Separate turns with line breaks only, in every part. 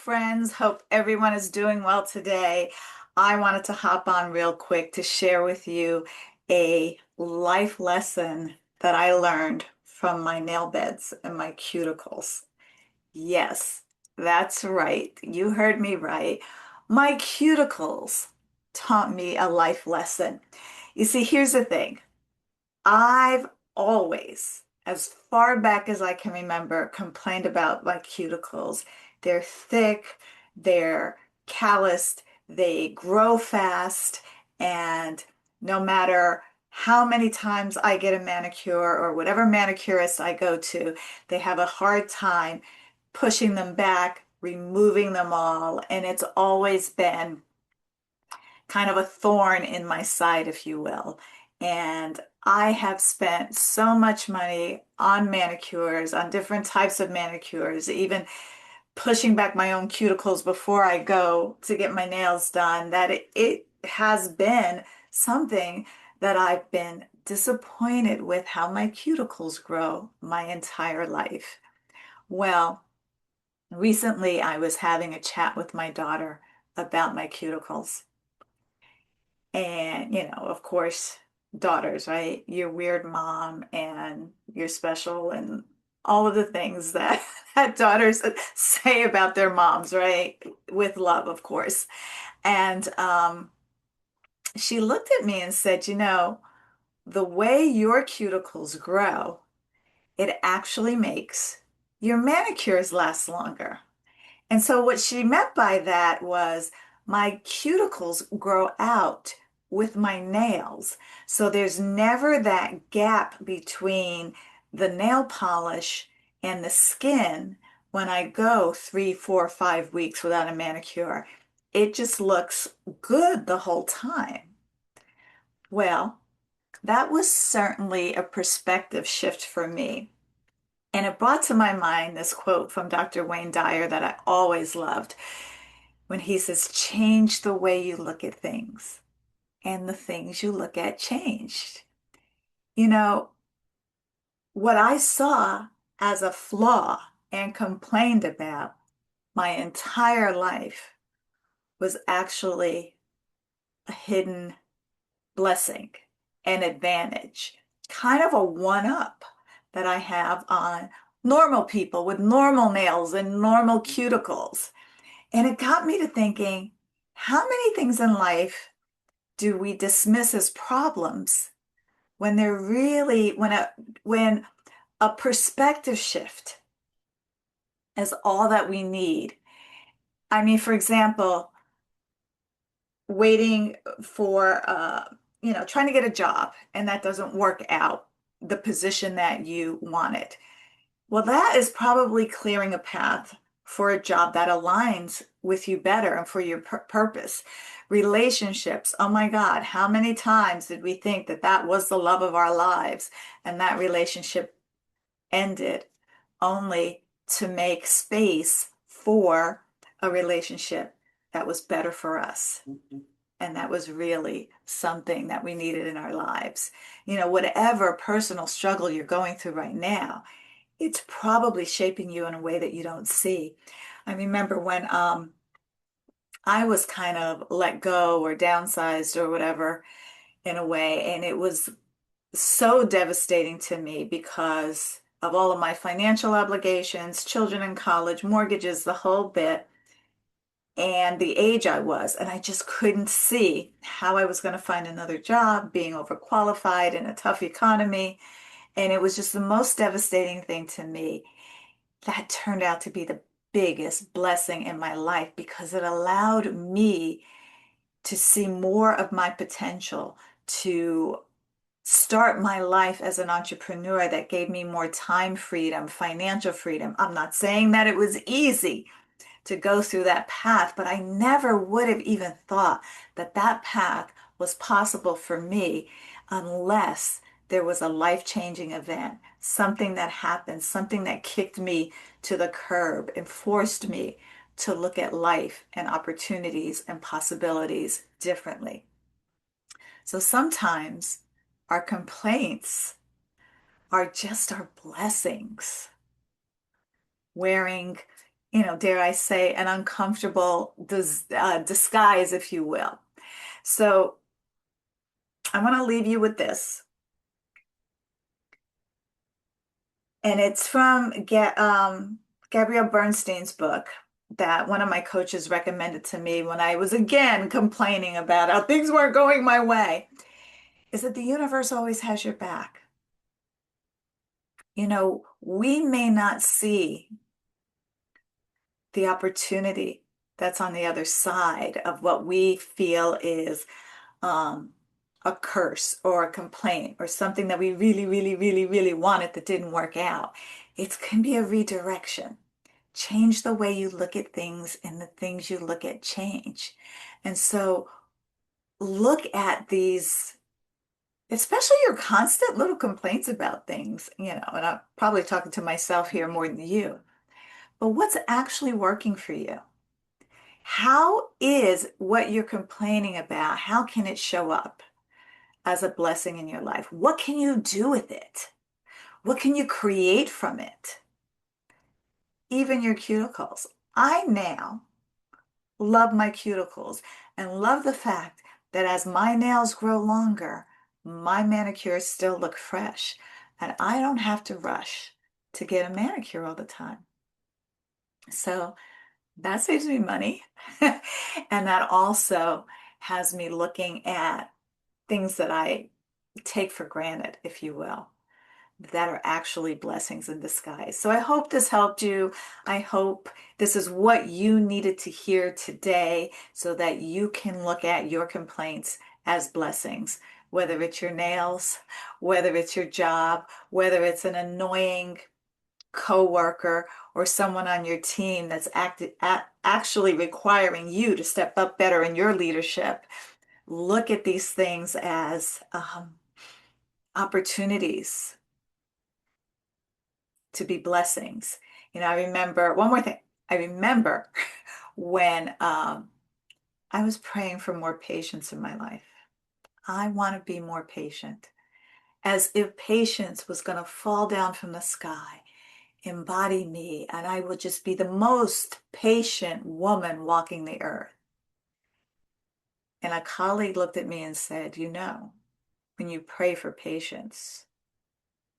friends. Hope everyone is doing well today. I wanted to hop on real quick to share with you a life lesson that I learned from my nail beds and my cuticles. Yes, that's right. You heard me right. My cuticles taught me a life lesson. You see, here's the thing. I've always, as far back as I can remember, complained about my cuticles. They're thick, they're calloused, they grow fast, and no matter how many times I get a manicure or whatever manicurist I go to, they have a hard time pushing them back, removing them all, and it's always been kind of a thorn in my side, if you will. And I have spent so much money on manicures, on different types of manicures, even pushing back my own cuticles before I go to get my nails done, that it has been something that I've been disappointed with how my cuticles grow my entire life. Well, recently I was having a chat with my daughter about my cuticles. And, of course, daughters, right? You're weird mom and you're special and all of the things that, that daughters say about their moms, right? With love, of course. And she looked at me and said, the way your cuticles grow, it actually makes your manicures last longer. And so what she meant by that was my cuticles grow out with my nails. So there's never that gap between the nail polish and the skin when I go 3, 4, 5 weeks without a manicure. It just looks good the whole time. Well, that was certainly a perspective shift for me. And it brought to my mind this quote from Dr. Wayne Dyer that I always loved when he says, change the way you look at things, and the things you look at changed. You know, what I saw as a flaw and complained about my entire life was actually a hidden blessing, an advantage, kind of a one up that I have on normal people with normal nails and normal cuticles. And it got me to thinking, how many things in life do we dismiss as problems when they're really, when a perspective shift is all that we need? I mean, for example, waiting for trying to get a job and that doesn't work out the position that you wanted. Well, that is probably clearing a path for a job that aligns with you better and for your purpose. Relationships, oh my God, how many times did we think that that was the love of our lives and that relationship ended only to make space for a relationship that was better for us? And that was really something that we needed in our lives. Whatever personal struggle you're going through right now, it's probably shaping you in a way that you don't see. I remember when I was kind of let go or downsized or whatever in a way, and it was so devastating to me because of all of my financial obligations, children in college, mortgages, the whole bit, and the age I was. And I just couldn't see how I was going to find another job, being overqualified in a tough economy. And it was just the most devastating thing to me. That turned out to be the biggest blessing in my life because it allowed me to see more of my potential, to start my life as an entrepreneur that gave me more time freedom, financial freedom. I'm not saying that it was easy to go through that path, but I never would have even thought that that path was possible for me unless there was a life-changing event, something that happened, something that kicked me to the curb and forced me to look at life and opportunities and possibilities differently. So sometimes our complaints are just our blessings. Wearing, dare I say, an uncomfortable disguise, if you will. So I want to leave you with this. And it's from Gabrielle Bernstein's book that one of my coaches recommended to me when I was again complaining about how things weren't going my way, is that the universe always has your back. We may not see the opportunity that's on the other side of what we feel is um, a curse or a complaint or something that we really, really, really, really wanted that didn't work out. It can be a redirection. Change the way you look at things, and the things you look at change. And so look at these, especially your constant little complaints about things, and I'm probably talking to myself here more than you, but what's actually working for you? How is what you're complaining about, how can it show up as a blessing in your life? What can you do with it? What can you create from it? Even your cuticles. I now love my cuticles and love the fact that as my nails grow longer, my manicures still look fresh, and I don't have to rush to get a manicure all the time. So that saves me money. And that also has me looking at things that I take for granted, if you will, that are actually blessings in disguise. So I hope this helped you. I hope this is what you needed to hear today so that you can look at your complaints as blessings, whether it's your nails, whether it's your job, whether it's an annoying coworker or someone on your team that's actually requiring you to step up better in your leadership. Look at these things as opportunities to be blessings. I remember one more thing. I remember when I was praying for more patience in my life. I want to be more patient, as if patience was going to fall down from the sky, embody me, and I would just be the most patient woman walking the earth. And a colleague looked at me and said, when you pray for patience,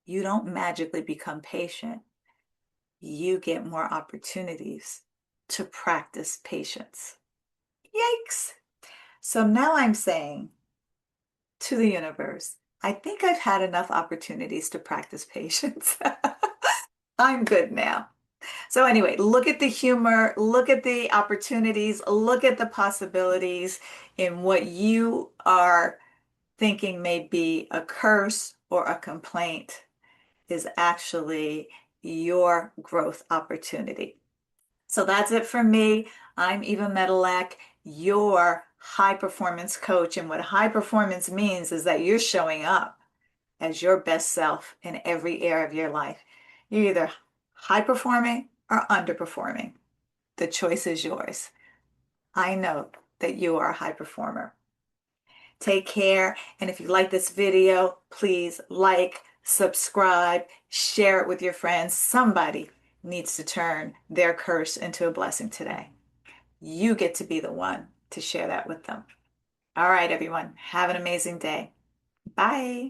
you don't magically become patient. You get more opportunities to practice patience. Yikes. So now I'm saying to the universe, I think I've had enough opportunities to practice patience. I'm good now. So anyway, look at the humor, look at the opportunities, look at the possibilities in what you are thinking may be a curse or a complaint is actually your growth opportunity. So that's it for me. I'm Eva Medilek, your high performance coach. And what high performance means is that you're showing up as your best self in every area of your life. You're either high performing or underperforming. The choice is yours. I know that you are a high performer. Take care. And if you like this video, please like, subscribe, share it with your friends. Somebody needs to turn their curse into a blessing today. You get to be the one to share that with them. All right, everyone. Have an amazing day. Bye.